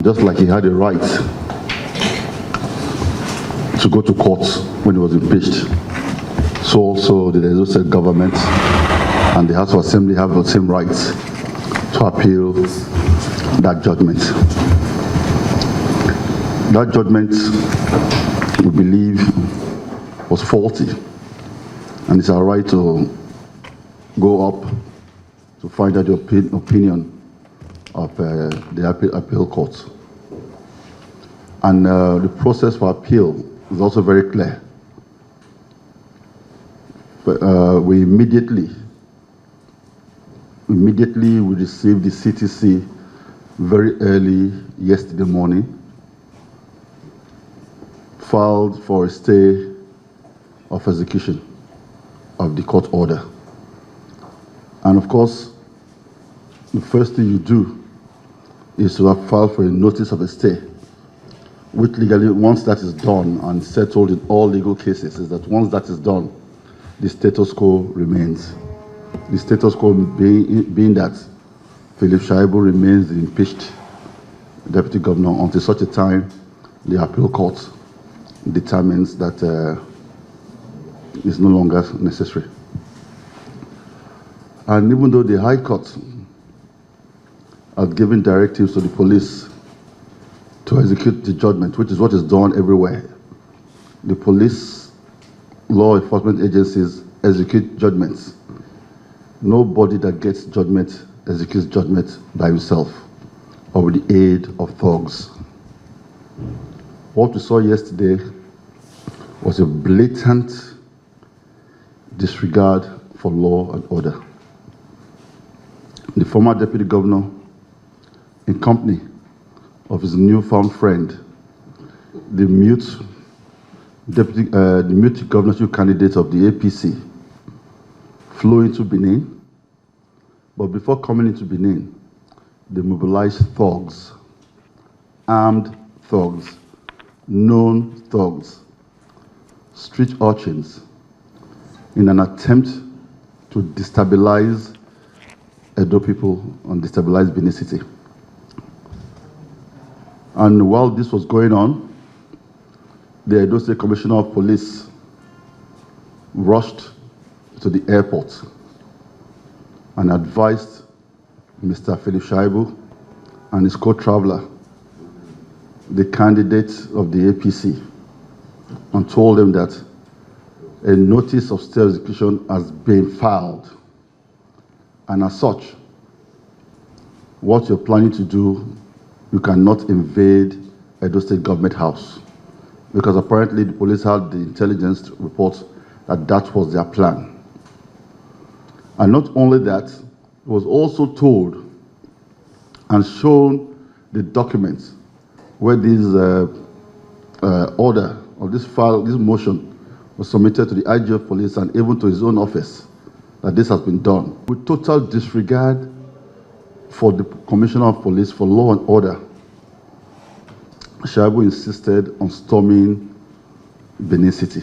Just like he had a right to go to court when he was impeached, so also the Edo State Government and the House of Assembly have the same rights to appeal that judgment. That judgment, we believe, was faulty, and it's our right to go up to find out the opinion of the appeal court. And the process for appeal is also very clear. We immediately received the CTC very early yesterday morning, filed for a stay of execution of the court order. And of course, the first thing you do is to file for a notice of a stay, which legally, once that is done and settled in all legal cases, is that once that is done, the status quo remains. The status quo being that Philip Shaibu remains the impeached deputy governor until such a time the appeal court determines that it's no longer necessary. And even though the High Court had given directives to the police to execute the judgment, which is what is done everywhere, the police, law enforcement agencies execute judgments. Nobody that gets judgment executes judgment by himself or with the aid of thugs. What we saw yesterday was a blatant disregard for law and order. The former deputy governor, in company of his newfound friend, the mute governorship candidate of the APC, flew into Benin. But before coming into Benin, they mobilized thugs, armed thugs, known thugs, street urchins, in an attempt to destabilize Edo people and destabilize Benin City. And while this was going on, the Edo State Commissioner of Police rushed to the airport and advised Mr. Philip Shaibu and his co-traveler, the candidate of the APC, and told them that a notice of stay execution has been filed. And as such, what you're planning to do, you cannot invade Edo State Government House, because apparently the police had the intelligence report that that was their plan. And not only that, it was also told and shown the documents where this order or this file, this motion was submitted to the IG of police and even to his own office, that this has been done. With total disregard for the Commissioner of Police for Law and Order, Shaibu insisted on storming Benin City.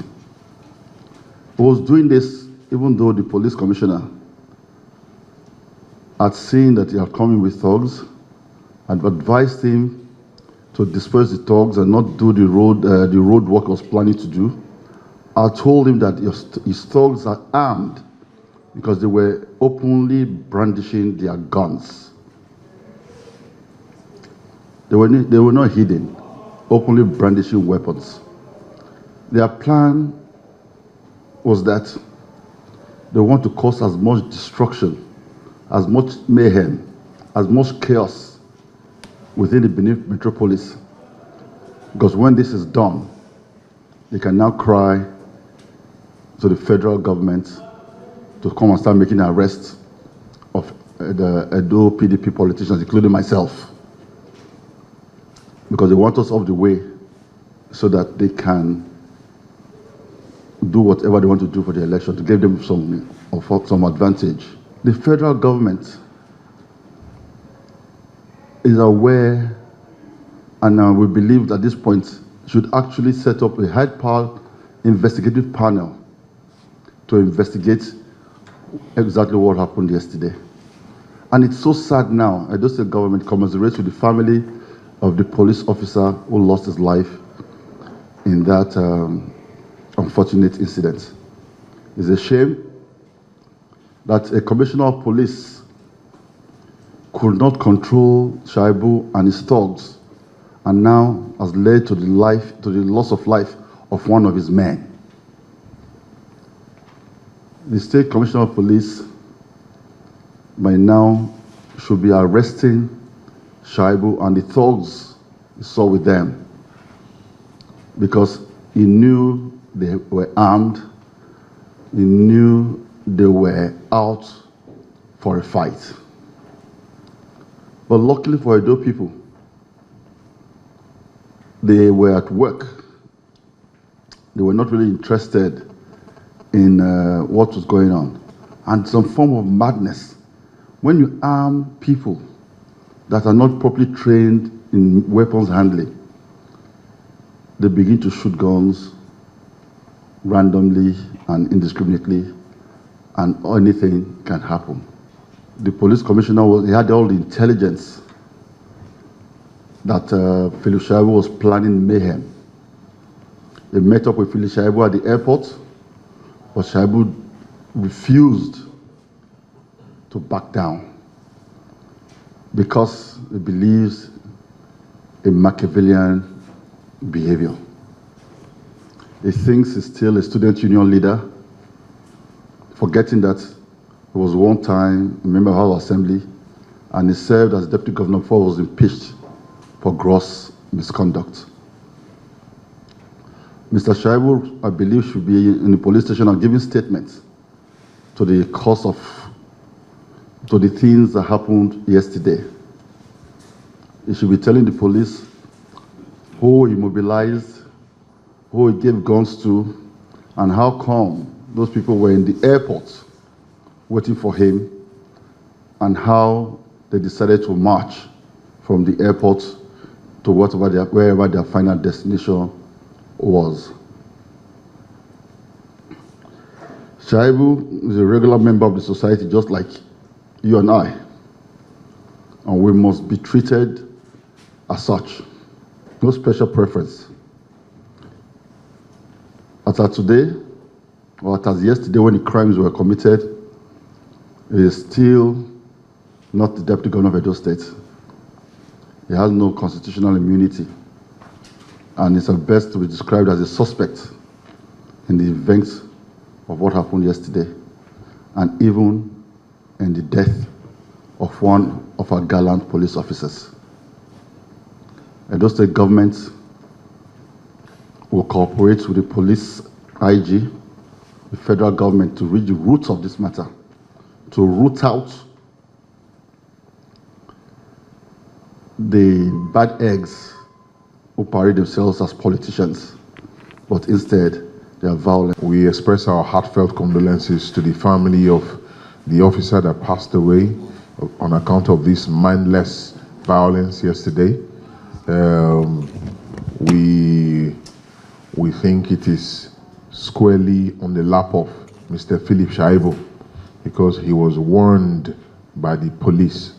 He was doing this even though the police commissioner had seen that he had come in with thugs and advised him to disperse the thugs and not do the road work he was planning to do. I told him that his thugs are armed because they were openly brandishing their guns. They were not hidden, openly brandishing weapons. Their plan was that they want to cause as much destruction, as much mayhem, as much chaos within the Benin metropolis. Because when this is done, they can now cry to the federal government to come and start making arrests of the Edo PDP politicians, including myself, because they want us off the way so that they can do whatever they want to do for the election to give them some advantage. The federal government is aware, and we believe at this point should actually set up a high-powered investigative panel to investigate exactly what happened yesterday. And it's so sad now. Edo State Government commiserates with the family of the police officer who lost his life in that unfortunate incident. It's a shame that a commissioner of police could not control Shaibu and his thugs, and now has led to the loss of life of one of his men. The State Commissioner of Police by now should be arresting Shaibu and the thugs he saw with them, because he knew they were armed, he knew they were out for a fight. But luckily for Edo people, they were at work. They were not really interested in what was going on. And some form of madness. When you arm people that are not properly trained in weapons handling, they begin to shoot guns randomly and indiscriminately, and anything can happen. The police commissioner he had all the intelligence that Philip Shaibu was planning mayhem. They met up with Philip Shaibu at the airport, but Shaibu refused to back down because he believes in Machiavellian behavior. He thinks he's still a student union leader, forgetting that he was one time a member of our assembly, and he served as deputy governor before he was impeached for gross misconduct. Mr. Shaibu, I believe, should be in the police station and giving statements to the cause of, to the things that happened yesterday. He should be telling the police who he mobilized, who he gave guns to, and how come those people were in the airport waiting for him, and how they decided to march from the airport to wherever their final destination was. Shaibu is a regular member of the society just like you and I, and we must be treated as such. No special preference. As of today, or as yesterday when the crimes were committed, he is still not the deputy governor of Edo State. He has no constitutional immunity, and is at best to be described as a suspect in the events of what happened yesterday, and even in the death of one of our gallant police officers. Edo State Government will cooperate with the police IG, the federal government, to reach the roots of this matter, to root out the bad eggs who parade themselves as politicians, but instead they are violent. We express our heartfelt condolences to the family of the officer that passed away on account of this mindless violence yesterday. We think it is squarely on the lap of Mr. Philip Shaibu, because he was warned by the police,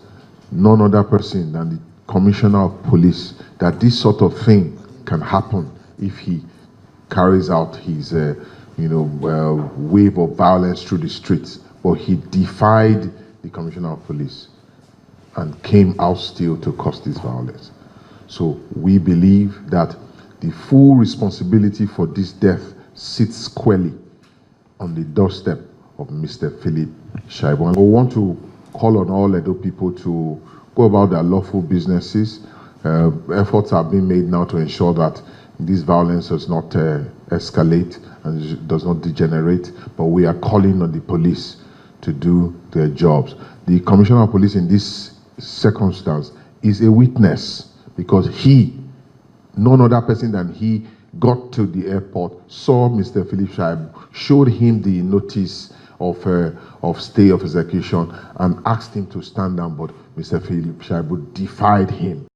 none other person than the Commissioner of Police, that this sort of thing can happen if he carries out his wave of violence through the streets. But he defied the Commissioner of Police and came out still to cause this violence. So we believe that the full responsibility for this death sits squarely on the doorstep of Mr. Philip Shaibu. We want to call on all Edo people to go about their lawful businesses. Efforts are being made now to ensure that this violence does not escalate and does not degenerate, but we are calling on the police to do their jobs. The Commissioner of Police in this circumstance is a witness, because he, none other person than he, got to the airport, saw Mr. Philip Shaibu, showed him the notice of stay of execution, and asked him to stand down, but Mr. Philip Shaibu defied him